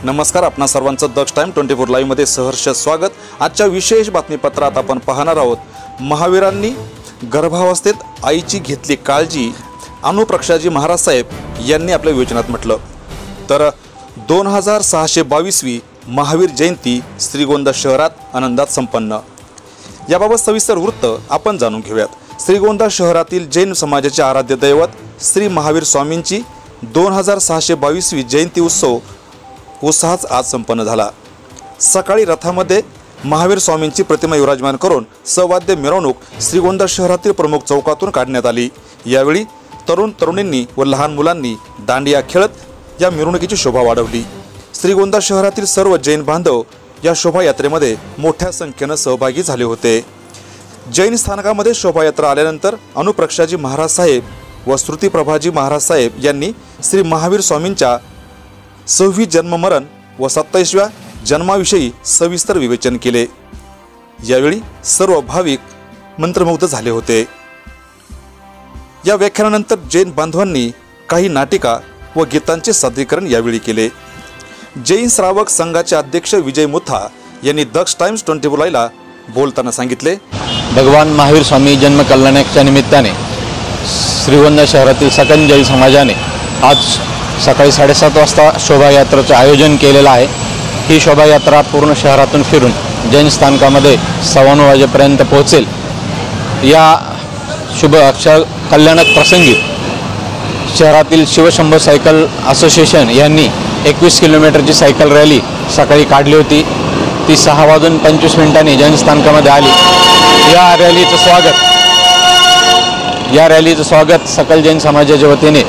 नमस्कार, आपणा सर्वांचं दक्ष टाइम 24 लाईव्ह मध्ये सहर्ष स्वागत। आजच्या विशेष बातमीपत्रात आपण पाहणार आहोत, महावीरांनी गर्भावस्थेत आईची घेतली काळजी, अनुप्रक्षाजी महाराज साहेब यांनी आपल्या विवेचनात म्हटलं। तर 2622वी महावीर जयंती श्रीगोंदा शहरात आनंदात संपन्न। याबाबत सविस्तर वृत्त आपण जाणून घेऊयात। श्रीगोंदा शहरातील जैन समाजाचे आराध्य दैवत श्री महावीर स्वामींची 2622वी जयंती उत्सव उत्साहात आज संपन्न झाला। सकाळी रथामध्ये महावीर स्वामींची प्रतिमा विराजमान करून सवाद्य मिरवणूक श्रीगोंदा शहरातील प्रमुख चौकातून काढण्यात आली। यावेळी तरुण तरुणींनी व लहान मुलांनी दांडिया खेळत या मिरवणुकीची शोभा वाढवली। श्रीगोंदा शहरातील सर्व जैन बांधव या शोभायात्रेमध्ये मोठ्या संख्येने सहभागी झाले होते। जैन स्थानकामध्ये शोभायात्रा आल्यानंतर अनुप्रक्षाजी महाराज साहेब व श्रुतिप्रभाजी महाराज साहेब यांनी श्री महावीर स्वामींच्या 6वी जन्ममरण व 27व्या जन्माविषयी सविस्तर विवेचन केले। यावेळी सर्व भाविक मंत्रमुग्ध झाले होते। या व्याख्यानानंतर जैन बांधवांनी काही नाटिका व गीतांचे सादरीकरण यावेळी केले। जैन श्रावक संघाचे अध्यक्ष विजय मुथा यांनी दक्ष टाइम्स 24 लाईव्हला बोलताना सांगितले, भगवान महावीर स्वामी जन्म कल्याणाच्या निमित्ताने श्रीगोंदा शहरातील सकल जैन समाजाने आज सकाळी 7:30 वाजता शोभायात्रेचे आयोजन केलेलं आहे। ही शोभायात्रा पूर्ण शहरातून फिरून जैन स्थानकामध्ये 9:15 वाजेपर्यंत पोहोचेल। या शुभ अक्षर कल्याणक प्रसंगी शहरातील शिवशंभो सायकल असोसिएशन यांनी 21 किलोमीटरची सायकल रॅली सकाळी काढली होती। ती 6:25 जैन स्थानकामध्ये आली। या रॅलीचं स्वागत सकल जैन समाजाच्या वतीने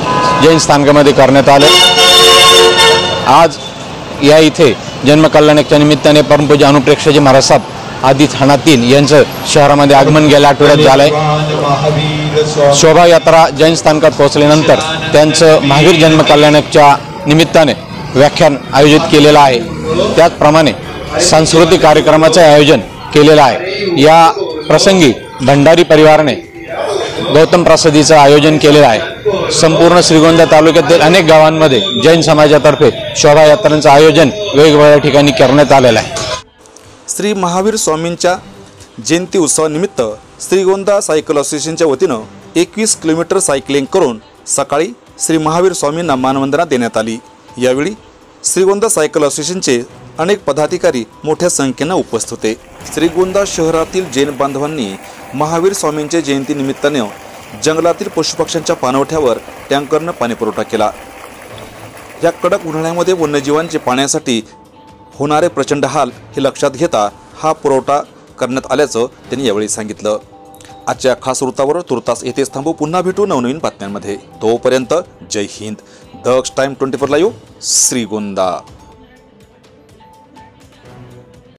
जैन स्थानकामध्ये करण्यात आले। आज या इथे जन्म कल्याणाच्या निमित्ताने परमपूज्य अनुप्रेक्षाजी महाराज साहेब आदी थानातीन यांचं शहरामध्ये आगमन गेल्या आठवड्यात झालंय। शोभायात्रा जैन स्थानकात पोहोचल्यानंतर त्यांचं महावीर जन्म कल्याणाच्या निमित्ताने व्याख्यान आयोजित केलेलं आहे। त्याचप्रमाणे सांस्कृतिक कार्यक्रमाचे आयोजन केलेलं आहे। या प्रसंगी भंडारी परिवाराने गौतम प्रसादीचं आयोजन केलेलं आहे। संपूर्ण श्रीगोंदा तालुक्यातील अनेक गावांमध्ये जैन समाजातर्फे शोभायात्रांचं आयोजन वेगवेगळ्या ठिकाणी करण्यात आलेलं आहे। श्री महावीर स्वामींच्या जयंती उत्सवानिमित्त श्रीगोंदा सायकल असोसिएशनच्या वतीनं 21 किलोमीटर सायकलिंग करून सकाळी श्री महावीर स्वामींना मानवंदना देण्यात आली। यावेळी श्रीगोंदा सायकल असोसिएशनचे अनेक पदाधिकारी मोठ्या संख्येने उपस्थित होते। श्रीगोंदा शहरातील जैन बांधवांनी महावीर स्वामींच्या जयंती निमित्ताने जंगलातील पशुपक्ष्यांच्या पाणवठ्यावर टँकरनं पाणीपुरवठा केला। या कडक उन्हाळ्यामध्ये वन्यजीवांचे पाण्यासाठी होणारे प्रचंड हाल हे लक्षात घेता हा पुरवठा करण्यात आल्याचं त्यांनी यावेळी सांगितलं। आजच्या खास वृत्तावर तुर्तास येथेच थांबू, पुन्हा भेटू नवनवीन बातम्यांमध्ये। तोपर्यंत जय हिंद। दक्ष टाइम 24 लाईव्ह श्रीगोंदा।